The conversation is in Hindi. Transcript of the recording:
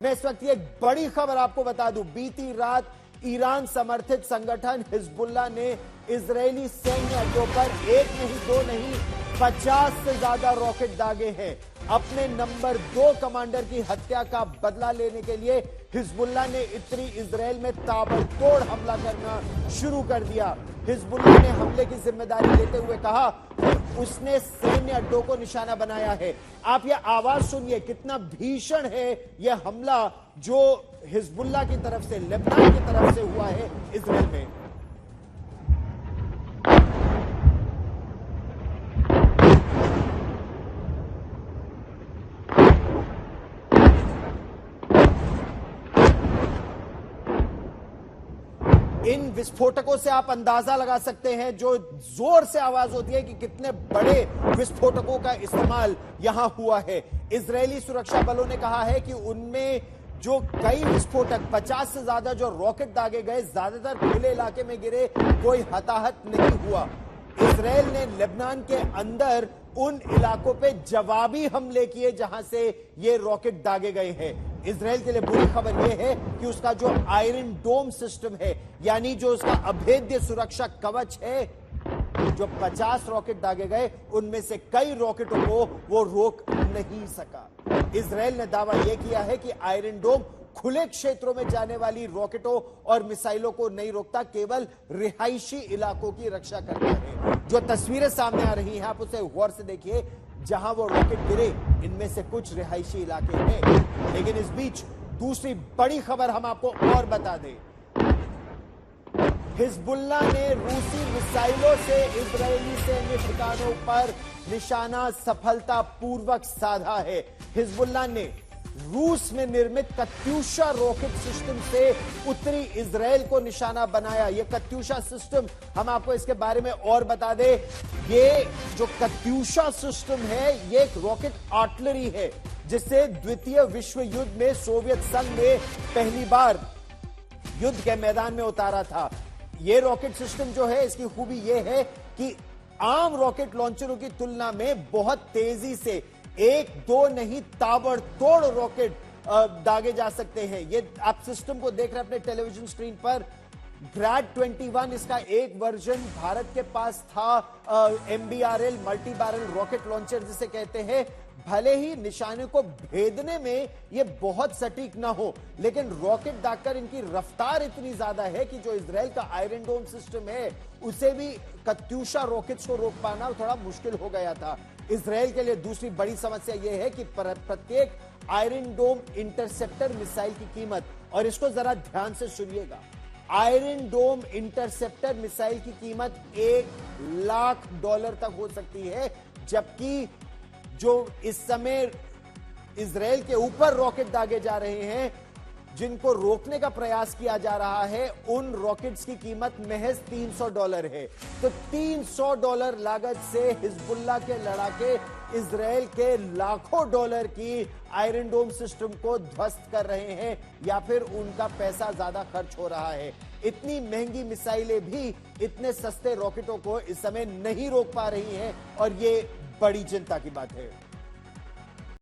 मैं इस वक्त एक बड़ी खबर आपको बता दूं। बीती रात ईरान समर्थित संगठन हिजबुल्लाह ने इजरायली सैन्य अड्डों पर एक नहीं दो नहीं 50 से ज्यादा रॉकेट दागे हैं। अपने नंबर 2 कमांडर की हत्या का बदला लेने के लिए हिजबुल्लाह ने उत्तरी इजरायल में ताबड़तोड़ हमला करना शुरू कर दिया। हिजबुल्लाह ने हमले की जिम्मेदारी लेते हुए कहा कि उसने सैन्य अड्डों को निशाना बनाया है। आप यह आवाज सुनिए, कितना भीषण है यह हमला जो हिजबुल्लाह की तरफ से, लेबनान की तरफ से हुआ है इजरायल में। इन विस्फोटकों से आप अंदाजा लगा सकते हैं, जो जोर से आवाज होती है, कि कितने बड़े विस्फोटकों का इस्तेमाल यहां हुआ है। इजरायली सुरक्षा बलों ने कहा है कि उनमें जो कई विस्फोटक 50 से ज्यादा जो रॉकेट दागे गए, ज्यादातर खुले इलाके में गिरे, कोई हताहत नहीं हुआ। इजरायल ने लेबनान के अंदर उन इलाकों पे जवाबी हमले किए जहां से ये रॉकेट दागे गए हैं। इजरायल के लिए बुरी खबर यह है कि उसका जो आयरन डोम सिस्टम है, यानी जो उसका अभेद्य सुरक्षा कवच है, जो 50 रॉकेट दागे गए उनमें से कई रॉकेटों को वो रोक नहीं सका। इजरायल ने दावा यह किया है कि आयरन डोम खुले क्षेत्रों में जाने वाली रॉकेटों और मिसाइलों को नहीं रोकता, केवल रिहायशी इलाकों की रक्षा करता है। जो तस्वीरें सामने आ रही हैं आप उसे गौर से देखिए। जहां वो रॉकेट गिरे इनमें से कुछ रिहायशी इलाके हैं। लेकिन इस बीच दूसरी बड़ी खबर हम आपको और बता दें। हिजबुल्लाह ने रूसी मिसाइलों से इजरायली सैन्य ठिकानों पर निशाना सफलतापूर्वक साधा है। हिजबुल्लाह ने रूस में निर्मित कत्यूशा रॉकेट सिस्टम से उत्तरी इजरायल को निशाना बनाया। यह कत्यूशा सिस्टम, हम आपको इसके बारे में और बता दें, ये जो कत्यूशा सिस्टम है ये एक रॉकेट आर्टिलरी है, जिससे द्वितीय विश्व युद्ध में सोवियत संघ ने पहली बार युद्ध के मैदान में उतारा था। यह रॉकेट सिस्टम जो है, इसकी खूबी यह है कि आम रॉकेट लॉन्चरों की तुलना में बहुत तेजी से एक दो नहीं ताबड़तोड़ रॉकेट दागे जा सकते हैं। ये आप सिस्टम को देख रहे हैं अपने टेलीविजन स्क्रीन पर। ग्रैड 21 इसका एक वर्जन भारत के पास था। MBRL multi barrel rocket launcher जिसे कहते हैं। भले ही निशाने को भेदने में यह बहुत सटीक ना हो, लेकिन रॉकेट दागकर इनकी रफ्तार इतनी ज्यादा है कि जो इजरायल का आयरन डोम सिस्टम है उसे भी कत्यूशा रॉकेट्स को रोक पाना थोड़ा मुश्किल हो गया था। इजरायल के लिए दूसरी बड़ी समस्या यह है कि प्रत्येक आयरन डोम इंटरसेप्टर मिसाइल की कीमत, और इसको जरा ध्यान से सुनिएगा, आयरन डोम इंटरसेप्टर मिसाइल की कीमत $1 लाख तक हो सकती है। जबकि जो इस समय इजरायल के ऊपर रॉकेट दागे जा रहे हैं, जिनको रोकने का प्रयास किया जा रहा है, उन रॉकेट्स की कीमत महज $300 है। तो $300 लागत से हिजबुल्लाह के लड़ाके इजरायल के लाखों डॉलर की आयरन डोम सिस्टम को ध्वस्त कर रहे हैं, या फिर उनका पैसा ज्यादा खर्च हो रहा है। इतनी महंगी मिसाइलें भी इतने सस्ते रॉकेटों को इस समय नहीं रोक पा रही हैं, और ये बड़ी चिंता की बात है।